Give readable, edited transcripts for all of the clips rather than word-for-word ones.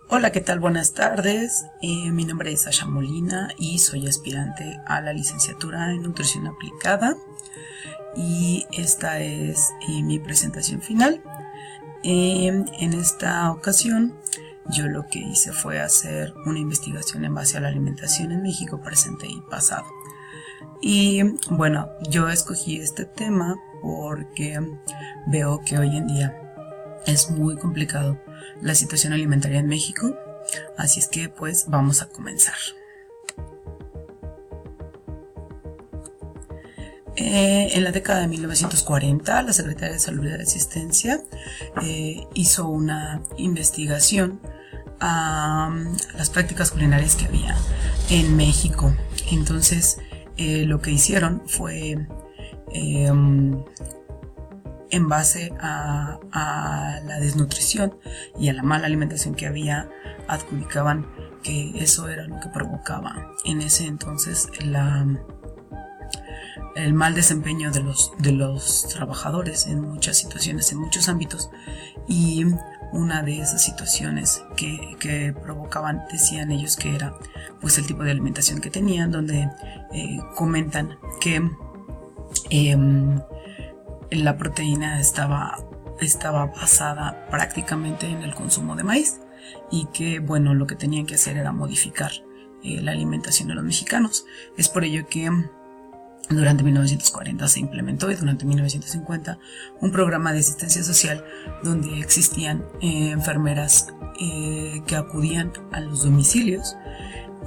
Hola, ¿qué tal? Buenas tardes. Mi nombre es Asha Molina y soy aspirante a la licenciatura en Nutrición Aplicada. Y esta es mi presentación final. En esta ocasión, yo lo que hice fue hacer una investigación en base a la alimentación en México presente y pasado. Y bueno, yo escogí este tema porque veo que hoy en día es muy complicado la situación alimentaria en México, así es que pues vamos a comenzar. En la década de 1940, la Secretaría de Salud y de Asistencia hizo una investigación a las prácticas culinarias que había en México. Entonces, lo que hicieron fue en base a la desnutrición y a la mala alimentación que había, adjudicaban que eso era lo que provocaba en ese entonces el mal desempeño de los trabajadores en muchas situaciones, en muchos ámbitos. Y una de esas situaciones que provocaban, decían ellos que era pues el tipo de alimentación que tenían, donde comentan que la proteína estaba basada prácticamente en el consumo de maíz y que bueno, lo que tenían que hacer era modificar la alimentación de los mexicanos. Es por ello que durante 1940 se implementó y durante 1950 un programa de asistencia social donde existían enfermeras que acudían a los domicilios.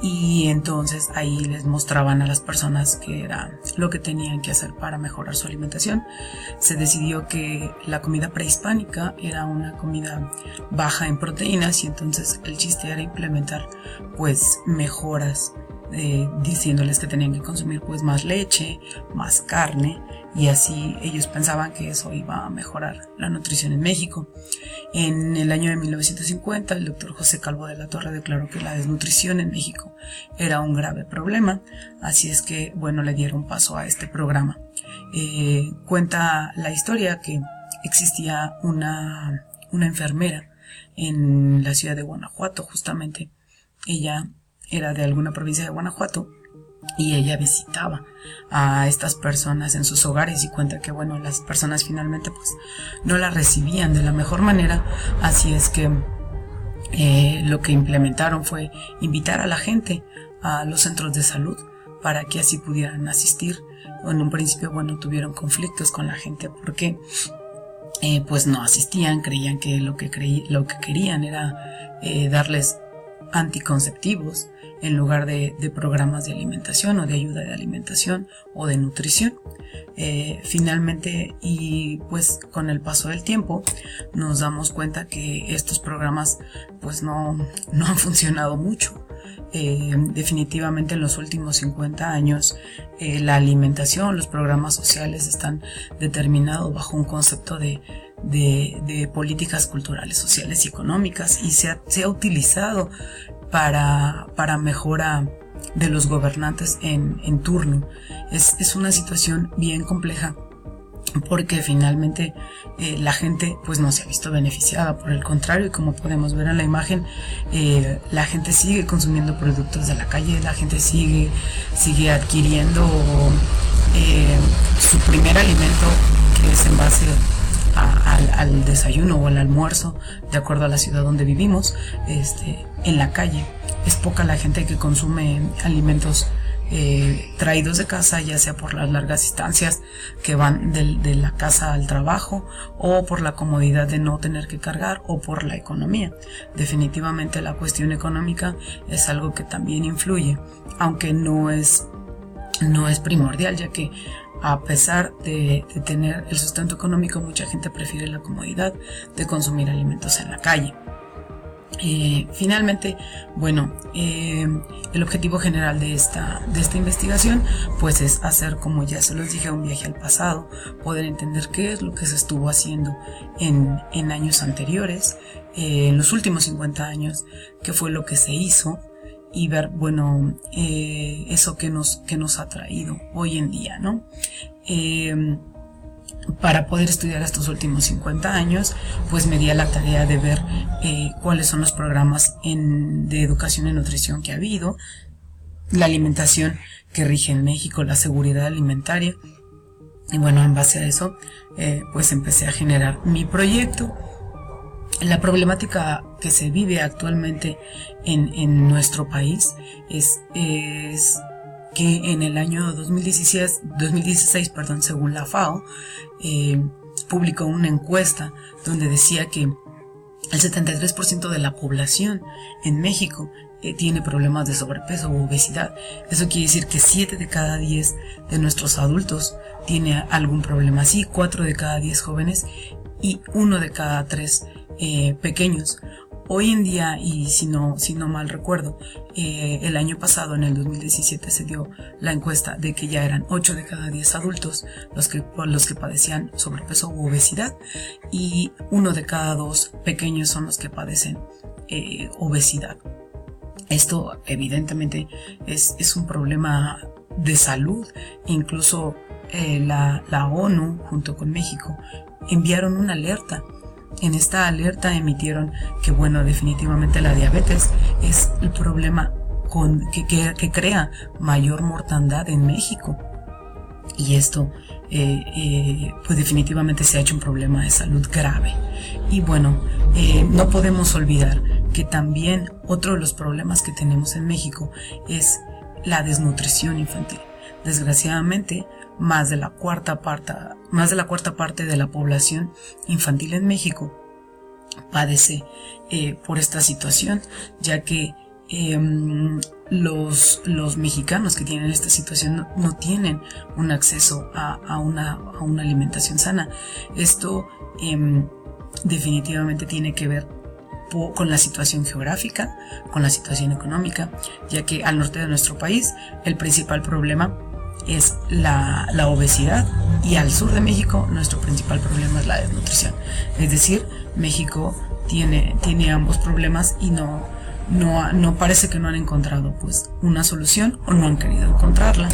Y entonces ahí les mostraban a las personas que era lo que tenían que hacer para mejorar su alimentación. Se decidió que la comida prehispánica era una comida baja en proteínas y entonces el chiste era implementar pues mejoras, diciéndoles que tenían que consumir pues más leche, más carne, y así ellos pensaban que eso iba a mejorar la nutrición en México. En el año de 1950 el doctor José Calvo de la Torre declaró que la desnutrición en México era un grave problema, así es que bueno, le dieron paso a este programa. Cuenta la historia que existía una enfermera en la ciudad de Guanajuato, justamente. Ella era de alguna provincia de Guanajuato y ella visitaba a estas personas en sus hogares y cuenta que bueno, las personas finalmente pues no la recibían de la mejor manera, así es que lo que implementaron fue invitar a la gente a los centros de salud para que así pudieran asistir. En un principio bueno, tuvieron conflictos con la gente porque pues no asistían, creían que lo que querían era darles anticonceptivos en lugar de programas de alimentación o de ayuda de alimentación o de nutrición. Finalmente, y pues con el paso del tiempo nos damos cuenta que estos programas pues no han funcionado mucho. Definitivamente en los últimos 50 años la alimentación, los programas sociales están determinados bajo un concepto de políticas culturales, sociales y económicas, y se ha utilizado para mejora de los gobernantes en turno. Es una situación bien compleja porque finalmente la gente pues no se ha visto beneficiada, por el contrario, y como podemos ver en la imagen, la gente sigue consumiendo productos de la calle, la gente sigue adquiriendo su primer alimento, que es en base al desayuno o al almuerzo, de acuerdo a la ciudad donde vivimos, en la calle. Es poca la gente que consume alimentos traídos de casa, ya sea por las largas distancias que van de la casa al trabajo, o por la comodidad de no tener que cargar, o por la economía. Definitivamente la cuestión económica es algo que también influye, aunque no es primordial, ya que a pesar de tener el sustento económico, mucha gente prefiere la comodidad de consumir alimentos en la calle. Finalmente, bueno, el objetivo general de esta investigación pues es hacer, como ya se los dije, un viaje al pasado, poder entender qué es lo que se estuvo haciendo en años anteriores, en los últimos 50 años, qué fue lo que se hizo, y ver, bueno, eso que nos ha traído hoy en día, ¿no? para poder estudiar estos últimos 50 años, pues me di a la tarea de ver cuáles son los programas de educación y nutrición que ha habido, la alimentación que rige en México, la seguridad alimentaria. Y bueno, en base a eso, pues empecé a generar mi proyecto. La problemática que se vive actualmente en nuestro país es que en el año 2016, según la FAO, publicó una encuesta donde decía que el 73% de la población en México tiene problemas de sobrepeso u obesidad. Eso quiere decir que 7 de cada 10 de nuestros adultos tiene algún problema así, 4 de cada 10 jóvenes y 1 de cada 3 pequeños. Hoy en día, y si no mal recuerdo, el año pasado, en el 2017, se dio la encuesta de que ya eran 8 de cada 10 adultos los que padecían sobrepeso u obesidad, y 1 de cada 2 pequeños son los que padecen obesidad. Esto evidentemente es un problema de salud. Incluso la ONU, junto con México, enviaron una alerta. En esta alerta emitieron que, bueno, definitivamente la diabetes es el problema que crea mayor mortandad en México. Y esto, pues definitivamente se ha hecho un problema de salud grave. Y bueno, no podemos olvidar que también otro de los problemas que tenemos en México es la desnutrición infantil. Desgraciadamente, más de la cuarta parte de la población infantil en México padece por esta situación, ya que los mexicanos que tienen esta situación no tienen un acceso a una alimentación sana. Esto definitivamente tiene que ver con la situación geográfica, con la situación económica, ya que al norte de nuestro país el principal problema es la obesidad, y al sur de México nuestro principal problema es la desnutrición. Es decir, México tiene ambos problemas y no parece que no han encontrado pues una solución, o no han querido encontrarla.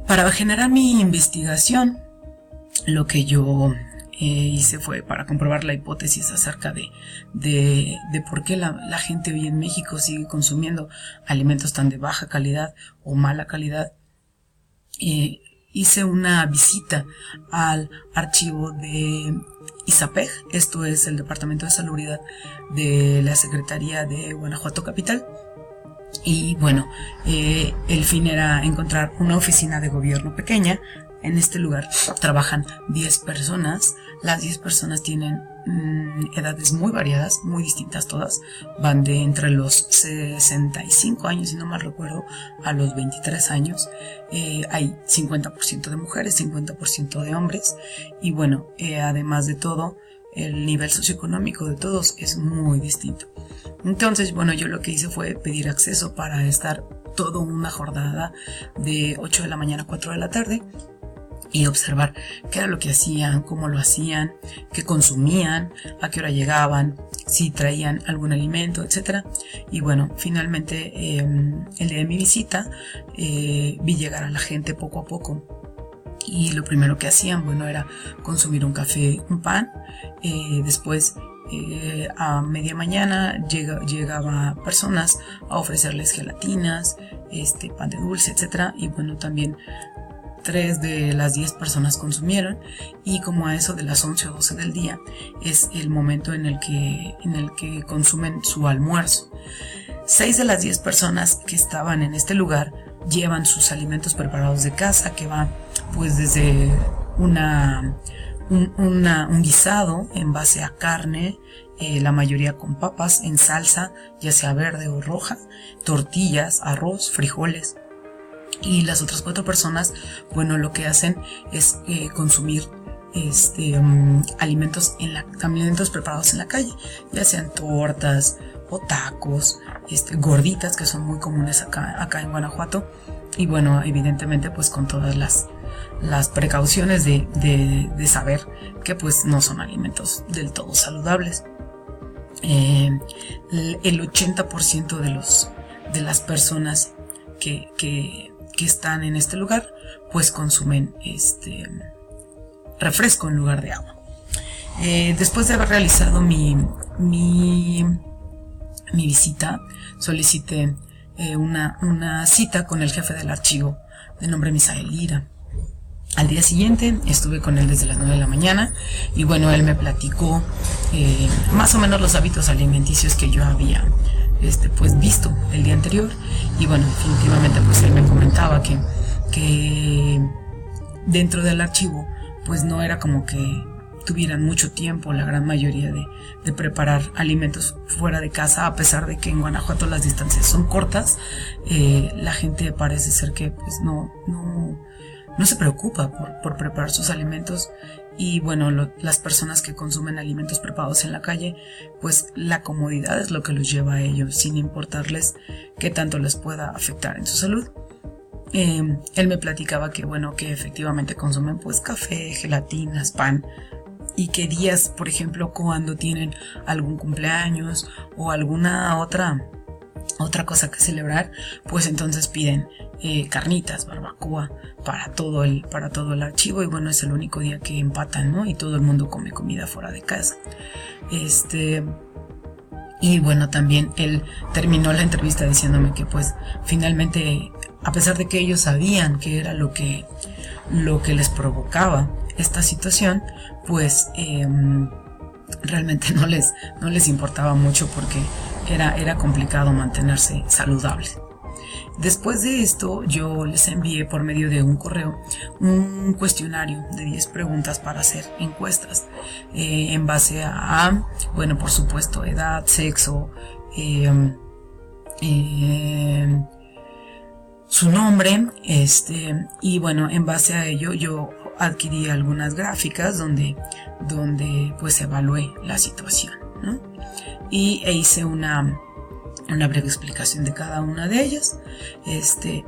Para generar mi investigación, lo que yo hice fue para comprobar la hipótesis acerca de por qué la gente hoy en México sigue consumiendo alimentos tan de baja calidad o mala calidad. Hice una visita al archivo de ISAPEG, esto es el Departamento de Salubridad de la Secretaría de Guanajuato Capital. Y bueno, el fin era encontrar una oficina de gobierno pequeña. En este lugar trabajan 10 personas. Las 10 personas tienen edades muy variadas, muy distintas todas. Van de entre los 65 años, si no mal recuerdo, a los 23 años. Hay 50% de mujeres, 50% de hombres. Y bueno, además de todo, el nivel socioeconómico de todos es muy distinto. Entonces, bueno, yo lo que hice fue pedir acceso para estar toda una jornada de 8 de la mañana a 4 de la tarde y observar qué era lo que hacían, cómo lo hacían, qué consumían, a qué hora llegaban, si traían algún alimento, etc. Y bueno, finalmente el día de mi visita vi llegar a la gente poco a poco. Y lo primero que hacían, bueno, era consumir un café, un pan. Después, a media mañana, llegaba personas a ofrecerles gelatinas, pan de dulce, etc. Y bueno, también 3 de las 10 personas consumieron, y como a eso de las 11 o 12 del día es el momento en el que consumen su almuerzo. 6 de las 10 personas que estaban en este lugar llevan sus alimentos preparados de casa, que va pues desde un guisado en base a carne, la mayoría con papas en salsa, ya sea verde o roja, tortillas, arroz, frijoles. Y las otras 4 personas, bueno, lo que hacen es consumir alimentos preparados en la calle, ya sean tortas o tacos, gorditas, que son muy comunes acá en Guanajuato. Y bueno, evidentemente pues con todas las precauciones de saber que pues no son alimentos del todo saludables. El 80% de las personas que están en este lugar pues consumen refresco en lugar de agua. Después de haber realizado mi visita, solicité una cita con el jefe del archivo de nombre Misael Lira. Al día siguiente estuve con él desde las 9 de la mañana y bueno, él me platicó más o menos los hábitos alimenticios que yo había pues visto el día anterior. Y bueno, definitivamente pues él me comentaba que dentro del archivo pues no era como que tuvieran mucho tiempo la gran mayoría de preparar alimentos fuera de casa, a pesar de que en Guanajuato las distancias son cortas. La gente parece ser que pues no se preocupa por preparar sus alimentos. Y bueno, las personas que consumen alimentos preparados en la calle, pues la comodidad es lo que los lleva a ellos, sin importarles qué tanto les pueda afectar en su salud. Él me platicaba que bueno, que efectivamente consumen pues café, gelatinas, pan, y que días, por ejemplo, cuando tienen algún cumpleaños o alguna otra cosa que celebrar, pues entonces piden carnitas, barbacoa para todo el archivo. Y bueno, es el único día que empatan, ¿no? Y todo el mundo come comida fuera de casa. Y bueno, también él terminó la entrevista diciéndome que pues finalmente, a pesar de que ellos sabían que era lo que les provocaba esta situación, pues realmente no les importaba mucho, porque era complicado mantenerse saludables. Después de esto, yo les envié por medio de un correo un cuestionario de 10 preguntas para hacer encuestas en base a, bueno, por supuesto, edad, sexo, su nombre, y bueno, en base a ello yo adquirí algunas gráficas donde pues evalué la situación, ¿no? E hice una breve explicación de cada una de ellas.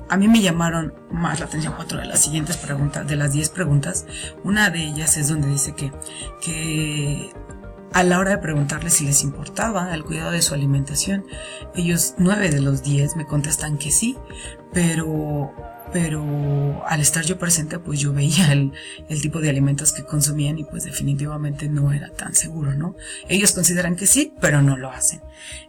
A mí me llamaron más la atención 4 de las siguientes preguntas, de las 10 preguntas. Una de ellas es donde dice que a la hora de preguntarles si les importaba el cuidado de su alimentación, ellos 9 de los 10 me contestan que sí, pero al estar yo presente, pues yo veía el tipo de alimentos que consumían y pues definitivamente no era tan seguro, ¿no? Ellos consideran que sí, pero no lo hacen.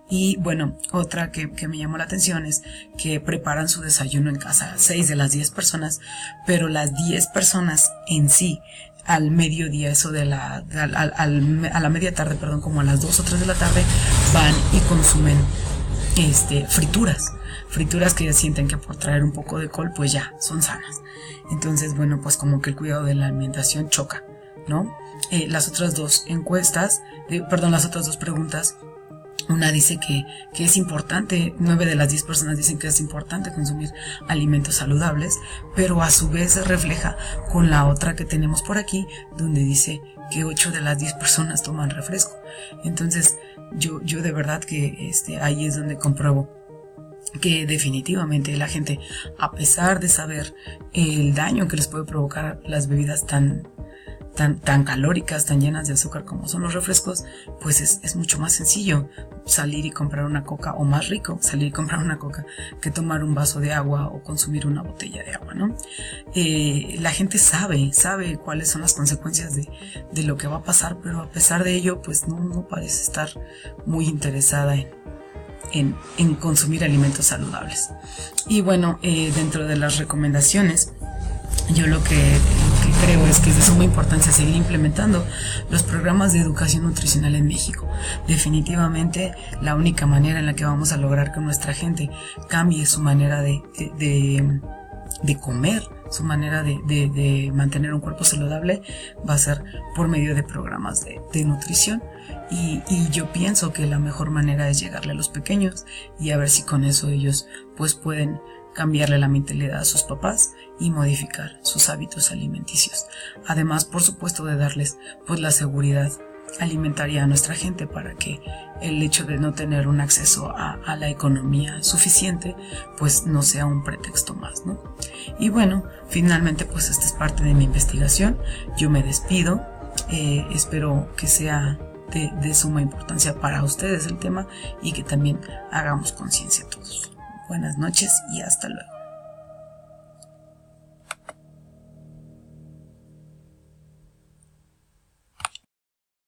Y bueno, otra que me llamó la atención es que preparan su desayuno en casa 6 de las 10 personas, pero las 10 personas en sí, al mediodía, eso a la media tarde, perdón, como a las 2 o 3 de la tarde, van y consumen frituras que ya sienten que por traer un poco de alcohol pues ya son sanas. Entonces bueno, pues como que el cuidado de la alimentación choca, ¿no? Las otras dos preguntas, una dice que es importante, 9 de las 10 personas dicen que es importante consumir alimentos saludables, pero a su vez se refleja con la otra que tenemos por aquí, donde dice que 8 de las 10 personas toman refresco. Entonces yo de verdad que ahí es donde compruebo que definitivamente la gente, a pesar de saber el daño que les puede provocar las bebidas tan calóricas, tan llenas de azúcar como son los refrescos, pues es mucho más sencillo salir y comprar una coca, o más rico salir y comprar una coca que tomar un vaso de agua o consumir una botella de agua, ¿no? La gente sabe cuáles son las consecuencias de lo que va a pasar, pero a pesar de ello, pues no parece estar muy interesada en consumir alimentos saludables. Y bueno, dentro de las recomendaciones, yo lo que creo es que es de suma importancia seguir implementando los programas de educación nutricional en México. Definitivamente la única manera en la que vamos a lograr que nuestra gente cambie su manera de comer, su manera de mantener un cuerpo saludable, va a ser por medio de programas de nutrición. Y yo pienso que la mejor manera es llegarle a los pequeños y a ver si con eso ellos pues pueden cambiarle la mentalidad a sus papás y modificar sus hábitos alimenticios. Además, por supuesto, de darles pues la seguridad alimentaria a nuestra gente, para que el hecho de no tener un acceso a la economía suficiente pues no sea un pretexto más, ¿no? Y bueno, finalmente pues esta es parte de mi investigación. Yo me despido, espero que sea de suma importancia para ustedes el tema y que también hagamos conciencia todos. Buenas noches y hasta luego.